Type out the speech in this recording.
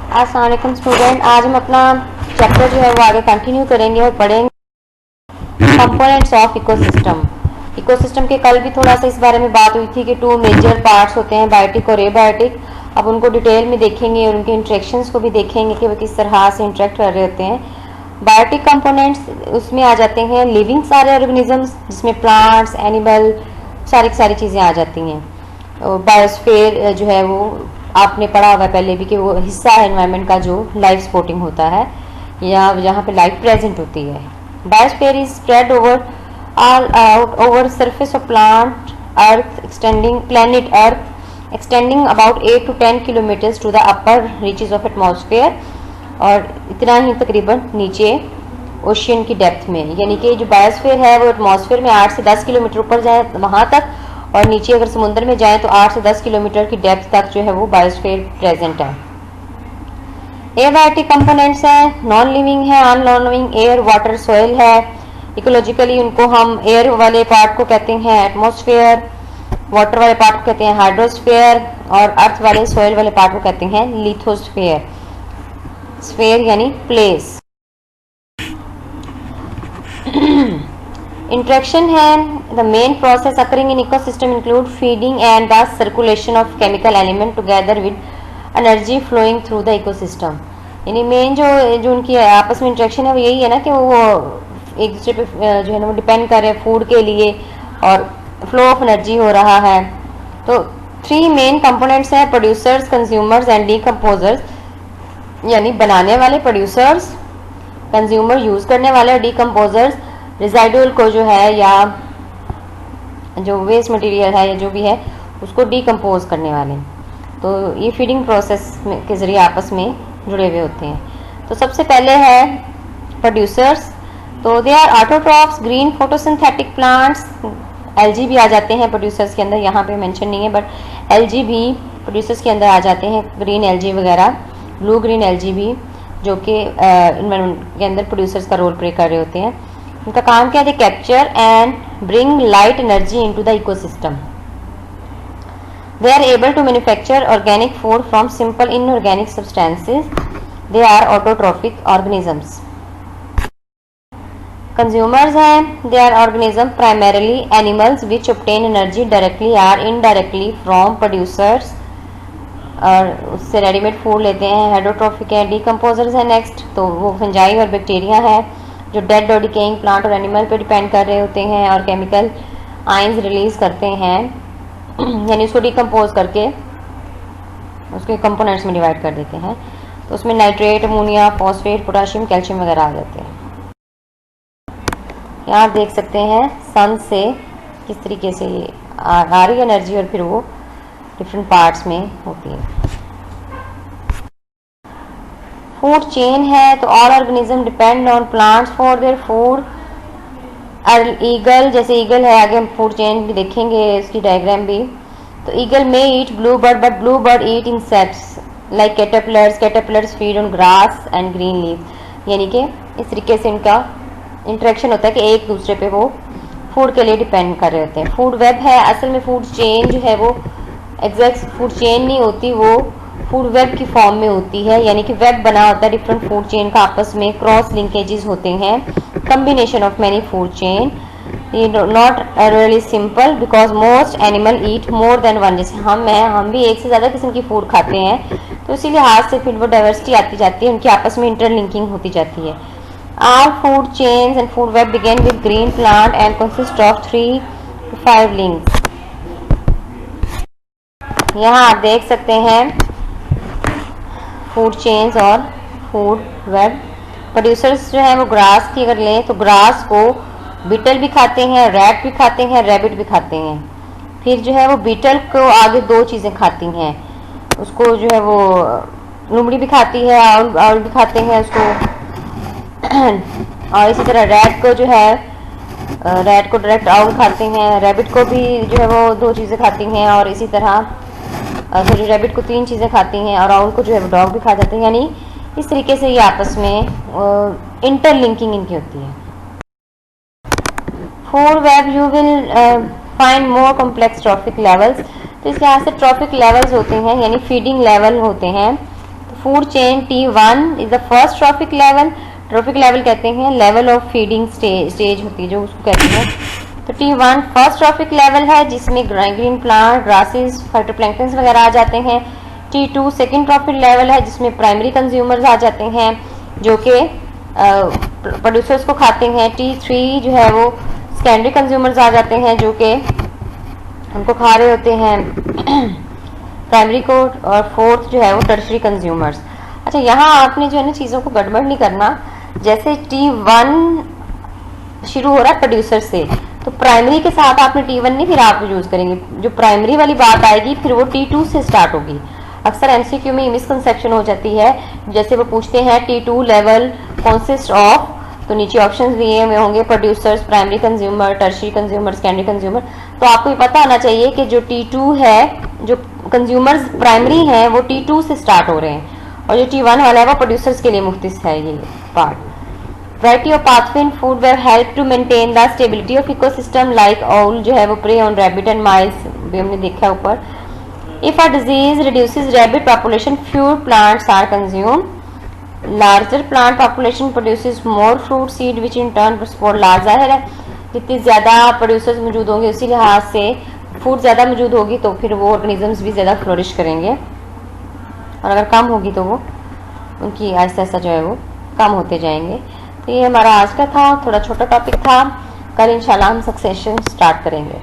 अस्सलाम वालेकुम स्टूडेंट, आज हम अपना चैप्टर जो है वो आगे कंटिन्यू करेंगे और पढ़ेंगे कंपोनेंट्स ऑफ इकोसिस्टम। इकोसिस्टम के कल भी थोड़ा सा इस बारे में बात हुई थी कि टू मेजर पार्ट्स होते हैं, बायोटिक और एबायोटिक। अब उनको डिटेल में देखेंगे और उनके इंटरेक्शंस को भी देखेंगे कि वो किस तरह से इंटरेक्ट कर रहे होते हैं। बायोटिक कंपोनेंट्स उसमें आ जाते हैं लिविंग सारे ऑर्गेनिजम्स, जिसमें प्लांट्स, एनिमल, सारी चीज़ें आ जाती हैं। बायोस्फीयर जो है वो आपने पढ़ा हुआ है पहले भी कि वो हिस्सा है एनवायरनमेंट का जो लाइफ सपोर्टिंग होता है या जहाँ पे लाइफ प्रेजेंट होती है। Biosphere is spread over surface of planet earth extending about 8 to 10 kilometers to the upper reaches of atmosphere, और इतना ही तकरीबन नीचे ओशियन की डेप्थ में, यानी कि जो बायोस्फीयर है वो एटमॉस्फेयर में 8 से 10 किलोमीटर ऊपर जाए वहाँ तक, और नीचे अगर समुद्र में जाए तो 8 से 10 किलोमीटर की डेप्थ तक जो है वो बायोस्फीयर प्रेजेंट है। एबायोटिक कंपोनेंट्स हैं, नॉन लिविंग है, unknown living, air, water, soil है। इकोलॉजिकली उनको हम एयर वाले पार्ट को कहते हैं एटमॉस्फेयर, वाटर वाले पार्ट को कहते हैं हाइड्रोस्फीयर, और अर्थ वाले सॉइल वाले पार्ट को कहते हैं लिथोस्फीयर। स्फीयर यानी प्लेस। इंट्रैक्शन है, the main process occurring in ecosystem include feeding and the circulation of chemical element together with energy flowing through the ecosystem. यानी मेन जो उनकी आपस में इंट्रैक्शन है वो यही है ना कि वो एक दूसरे पे जो है ना वो डिपेंड कर रहे हैं फूड के लिए, और फ्लो ऑफ एनर्जी हो रहा है। तो 3 मेन कंपोनेंट्स हैं, प्रोड्यूसर्स, कंज्यूमर्स एंड डीकम्पोजर्स। यानी बनाने वाले प्रोड्यूसर्स, कंज्यूमर यूज करने वाले, और डीकम्पोजर्स रिजाइडुअल को जो है या जो वेस्ट मटेरियल है या जो भी है उसको डीकम्पोज करने वाले। तो ये फीडिंग प्रोसेस के ज़रिए आपस में जुड़े हुए होते हैं। तो सबसे पहले है प्रोड्यूसर्स, तो they are autotrophs, green photosynthetic plants. Algae भी आ जाते हैं प्रोड्यूसर्स के अंदर, यहाँ पे मेंशन नहीं है बट एलजी भी प्रोड्यूसर्स के अंदर आ जाते हैं, ग्रीन एलजी वगैरह, ब्लू ग्रीन एलजी भी, जो कि एनवायरनमेंट के अंदर प्रोड्यूसर्स का रोल प्ले कर रहे होते हैं। उनका काम क्या है? They capture and bring light energy into the ecosystem. They are able to manufacture organic food from simple inorganic substances. They are autotrophic organisms. Consumers हैं, they are organisms primarily animals which obtain energy directly or indirectly from producers, और उससे readymade food लेते हैं। हेडोट्रॉफिक है। Decomposers है next, तो वो fungi और बैक्टीरिया है जो डेड और डिकेइंग प्लांट और एनिमल पे डिपेंड कर रहे होते हैं और केमिकल आयंस रिलीज करते हैं, यानी उसको डिकम्पोज करके उसके कंपोनेंट्स में डिवाइड कर देते हैं। तो उसमें nitrate, ammonia, phosphate, potassium, calcium वगैरह आ जाते हैं। यहाँ आप देख सकते हैं सन से किस तरीके से ये आ रही एनर्जी और फिर वो डिफरेंट पार्ट्स में होती है। फूड चेन है, तो all organism depend on plants for their food. Eagle, जैसे ईगल है, आगे हम फूड चेन भी देखेंगे इसकी डायग्राम भी। तो eagle may eat blue bird, but blue bird eat insects like caterpillars. Caterpillars feed on grass and green leave. यानी कि इस तरीके से इनका इंटरेक्शन होता है कि एक दूसरे पे वो फूड के लिए डिपेंड कर रहे होते हैं। फूड वेब है, असल में फूड चेन जो है वो एग्जैक्ट फूड चेन नहीं होती, वो फूड वेब की फॉर्म में होती है। यानी कि वेब बना होता है डिफरेंट फूड चेन का, आपस में क्रॉस लिंकेजेस होते हैं, combination of many food chain, not really simple because most animal eat more than one। जैसे हम भी एक से ज़्यादा किस्म की फूड खाते हैं, तो इसी लिहाज से फिर वो डाइवर्सिटी आती जाती है, उनकी आपस में इंटरलिंकिंग होती जाती है। All food chains and food web begin with green plant and consist of 3 to 5 links। यहाँ आप देख सकते हैं फूड चेन्स और फूड वेब। प्रोड्यूसर्स जो है वो ग्रास की अगर लें तो ग्रास को बीटल भी खाते हैं, रैट भी खाते हैं, रैबिट भी खाते हैं। फिर जो है वो बीटल को आगे 2 चीज़ें खाती हैं, उसको जो है वो लोमड़ी भी खाती है, आउल भी खाते हैं उसको। और इसी तरह रैट को जो है रैट को डायरेक्ट आउल खाते हैं, रैबिट को भी जो है वो 2 चीज़ें खाती हैं, और इसी तरह सॉरी रैबिट को 3 चीज़ें खाती हैं, और आउल को जो है वो डॉग भी खा जाते हैं। यानी इस तरीके से ये आपस में इंटरलिंकिंग इनकी होती है। Food web you will find more complex trophic levels. तो इसके यहाँ से ट्रॉफिक लेवल्स होते हैं, यानी फीडिंग लेवल होते हैं। तो food chain T1 is the first trophic level. Trophic level कहते हैं लेवल ऑफ फीडिंग स्टेज होती है जो उसको कहते हैं। तो T1 फर्स्ट ट्रॉफिक लेवल है जिसमें ग्रीन प्लांट, ग्रासेस, फाइटोप्लैंक्टन्स वगैरह आ जाते हैं। T2 सेकेंड ट्रॉफिक लेवल है जिसमें प्राइमरी कंज्यूमर्स आ जाते हैं जो कि प्रोड्यूसर्स को खाते हैं। T3 जो है वो सेकेंडरी कंज्यूमर्स आ जाते हैं जो कि उनको खा रहे होते हैं प्राइमरी को। और फोर्थ जो है वो टर्शरी कंज्यूमर्स। अच्छा, यहाँ आपने जो है ना चीज़ों को गड़बड़ नहीं करना। जैसे T1 शुरू हो रहा है प्रोड्यूसर से, तो प्राइमरी के साथ आपने T1 नहीं फिर आप यूज करेंगे। जो प्राइमरी वाली बात आएगी फिर वो T2 से स्टार्ट होगी। अक्सर एमसीक्यू में मिसकंसेप्शन हो जाती है। जैसे वो पूछते हैं T2 लेवल कंसिस्ट ऑफ, तो नीचे ऑप्शंस दिए हुए होंगे producers, primary consumer, tertiary consumer, secondary consumer. तो आपको ये पता होना चाहिए कि जो T2 है, जो कंज्यूमर्स प्राइमरी हैं वो T2 से स्टार्ट हो रहे हैं, और जो T1 वाला है वो प्रोड्यूसर्स के लिए मुख्तिस है ये part. Variety of pathway in food web help to maintain the stability of ecosystem like owl जो है वो prey on rabbit and mice भी हमने देखा है ऊपर। If a disease reduces rabbit population, fewer plants are consumed. Larger plant population produces more fruit seed which in turn support large। जाहिर है जितनी ज़्यादा प्रोड्यूसर्स मौजूद होंगे उसी लिहाज से फूड ज़्यादा मौजूद होगी तो फिर वो ऑर्गेनिजम्स भी ज़्यादा फ्लोरिश करेंगे, और अगर कम होगी तो वो उनकी ऐसा ऐसा जो है वो कम होते जाएंगे। तो ये हमारा आज का था, थोड़ा छोटा टॉपिक था। कल इंशाल्लाह हम सक्सेशन स्टार्ट करेंगे।